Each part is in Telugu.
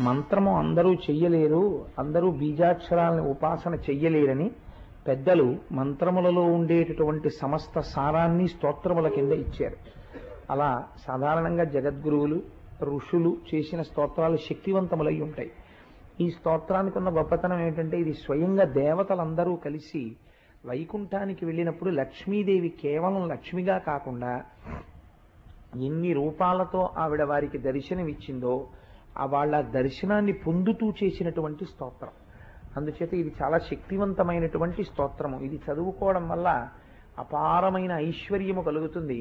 మంత్రము అందరూ చెయ్యలేరు, అందరూ బీజాక్షరాలను ఉపాసన చెయ్యలేరని పెద్దలు మంత్రములలో ఉండేటటువంటి సమస్త సారాన్ని స్తోత్రముల కింద ఇచ్చారు. అలా సాధారణంగా జగద్గురువులు ఋషులు చేసిన స్తోత్రాలు శక్తివంతములై ఉంటాయి. ఈ స్తోత్రానికి ఉన్న గొప్పతనం ఏమిటంటే, ఇది స్వయంగా దేవతలందరూ కలిసి వైకుంఠానికి వెళ్ళినప్పుడు లక్ష్మీదేవి కేవలం లక్ష్మిగా కాకుండా ఎన్ని రూపాలతో ఆవిడ వారికి దర్శనమిచ్చిందో ఆ వాళ్ళ దర్శనాన్ని పొందుతూ చేసినటువంటి స్తోత్రం. అందుచేత ఇది చాలా శక్తివంతమైనటువంటి స్తోత్రము. ఇది చదువుకోవడం వల్ల అపారమైన ఐశ్వర్యము కలుగుతుంది,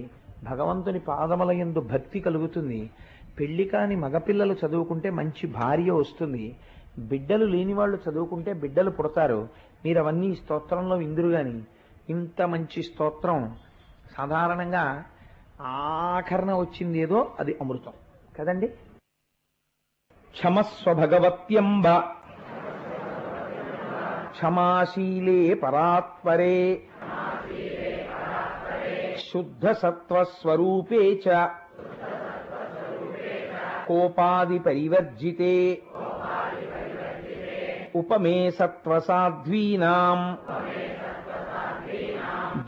భగవంతుని పాదముల యందు భక్తి కలుగుతుంది. పెళ్లి కాని మగపిల్లలు చదువుకుంటే మంచి భార్య వస్తుంది, బిడ్డలు లేని వాళ్ళు చదువుకుంటే బిడ్డలు పుడతారు. మీరు అవన్నీ స్తోత్రంలో ఇందురు గాని ఇంత మంచి స్తోత్రం సాధారణంగా ఆఖరణ వచ్చింది ఏదో అది అమృతం కదండి. క్షమస్వ భగవత్యంబ క్షమాశీలే పరాత్పరే శుద్ధ సత్వస్వరూపే చ కోపాది పరివర్జితే ఉపమే సత్వసాధ్వీనాం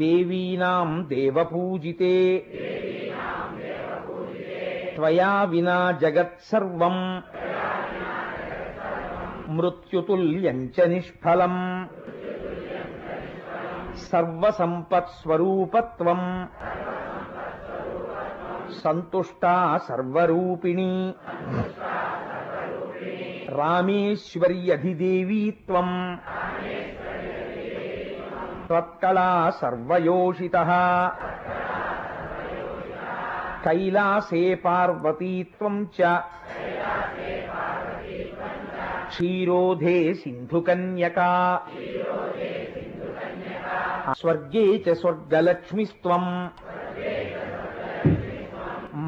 దేవీనాం దేవపూజితే త్వయా వినా జగత్సర్వం మృత్యుతుల్యం చ నిష్ఫలం సర్వసంపత్స్వరూపత్వం సంతుష్టా సర్వరూపిణి రామేశ్వర్యధిదేవీత్వం త్వత్కళా సర్వయోషితః కైలాసే పార్వతీత్వం చ క్షీరోధే సింధుకన్యకా స్వర్గే చ స్వర్గలక్ష్మిస్త్వం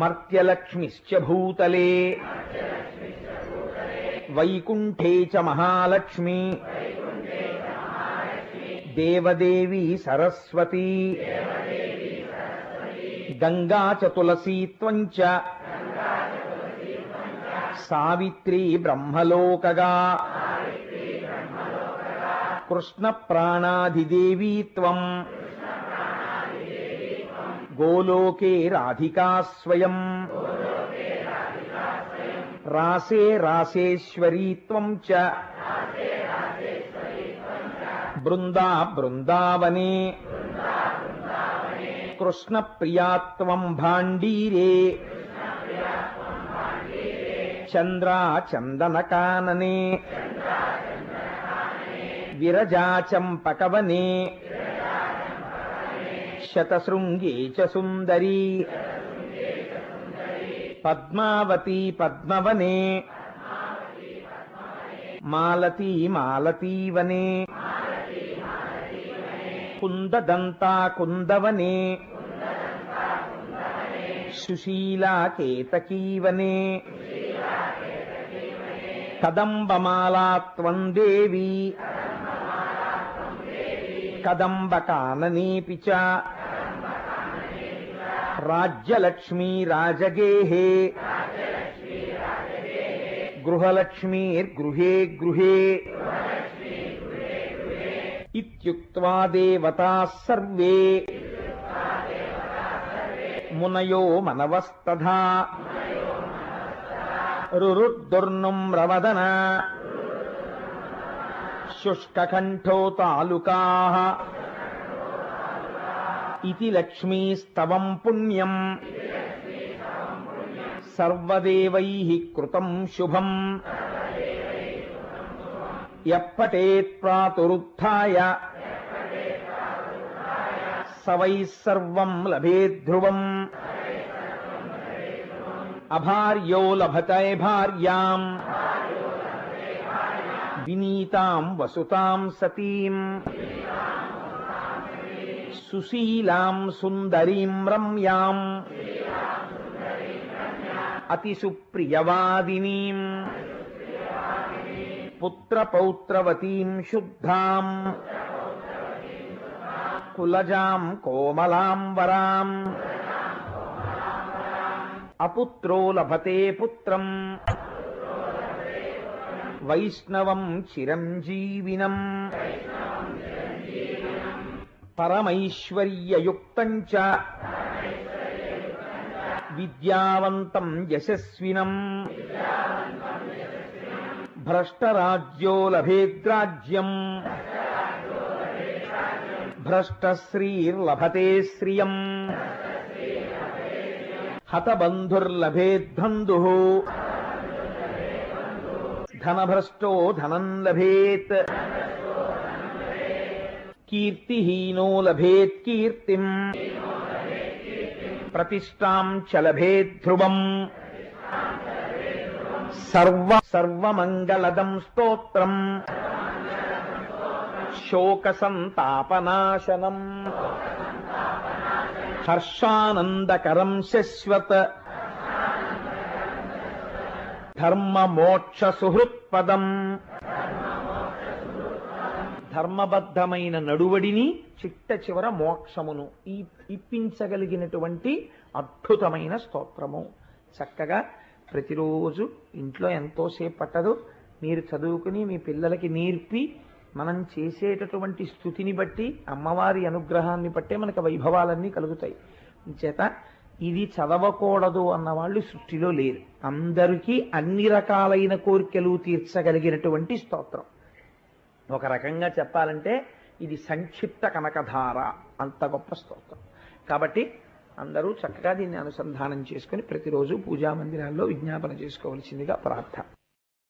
మర్త్యలక్ష్మిశ్చ భూతలే వైకుంఠే చ మహాలక్ష్మి దేవదేవి సరస్వతి గంగా చ తులసీత్వం చ సావిత్రీ బ్రహ్మలోకగా కృష్ణ ప్రాణాధిదేవీత్వం గోలోకే రాధికా స్వయం రాసే రాసేశ్వరీత్వం చ బృందా బృందావనే కృష్ణ ప్రియాత్వం భాండీరే చంద్రా చందనకాననే విరజాచంపకవనే శతశృంగే చ సుందరీ పద్మావతీ పద్మవనే మాలతీ మాలతీవనే కుందదంతా కుందవనే సుశీలా కేతకీవనే కదంబమాలాత్వం దేవీ కదంబకాననేపి చ రాజ్యలక్ష్మీ రాజగేహే గృహలక్ష్మీర్గృహే గృహే ఇత్యుక్త్వా దేవతాః సర్వే మునయో మనవస్తథా రురుద్దుర్నుమ్రవదన శుష్కకంఠో తాలుకాః ఇతి లక్ష్మీస్తవం పుణ్యం సర్వదేవైః కృతం శుభం యప్పటేత్ ప్రాతురుత్థాయ స వై సర్వం లభేద్ధృవం అభార్యో లభతే భార్యాం వినీతాం వసుతాం సతీం సుశీలాం సుందరీం రమ్యాం అతిసుప్రియవాదినీం పుత్రపౌత్రవతీం శుద్ధాం కులజాం కోమలాం వరాం అపుత్రో లభతే పుత్రం వైష్ణవం చిరంజీవినం పరమైశ్వర్యయుక్తం చ విద్యావంతం యశస్వినం భ్రష్టరాజ్యో లభేద్రాజ్యం భ్రష్టశ్రీర్లభతే శ్రియం హతబంధుర్లభేద్బంధుః ధనభ్రష్టో ధనం లభేత్ కీర్తిహీనో లభేత్ కీర్తిం ప్రతిష్టాం చ లభేత్ ధ్రువం సర్వమంగళదం స్తోత్రం శోకసంతాపనాశనం హర్షానందకరం శశ్వత్ ధర్మమోక్ష సుహృత్పదం ధర్మబద్ధమైన నడువడిని చిట్ట చివర మోక్షమును ఇప్పించగలిగినటువంటి అద్భుతమైన స్తోత్రము. చక్కగా ప్రతిరోజు ఇంట్లో ఎంతోసేపు పట్టదు మీరు చదువుకుని మీ పిల్లలకి నేర్పి మనం చేసేటటువంటి స్థుతిని బట్టి అమ్మవారి అనుగ్రహాన్ని బట్టే మనకు వైభవాలన్నీ కలుగుతాయి. చేత ఇది చదవకూడదు అన్నవాళ్ళు సృష్టిలో లేరు. అందరికీ అన్ని రకాలైన కోరికలు తీర్చగలిగినటువంటి స్తోత్రం. ఒక రకంగా చెప్పాలంటే ఇది సంక్షిప్త కనకధార, అంత గొప్ప స్తోత్రం. కాబట్టి అందరూ చక్కగా దీన్ని అనుసంధానం చేసుకుని ప్రతిరోజు పూజా మందిరాల్లో విజ్ఞాపన చేసుకోవలసిందిగా ప్రార్థన.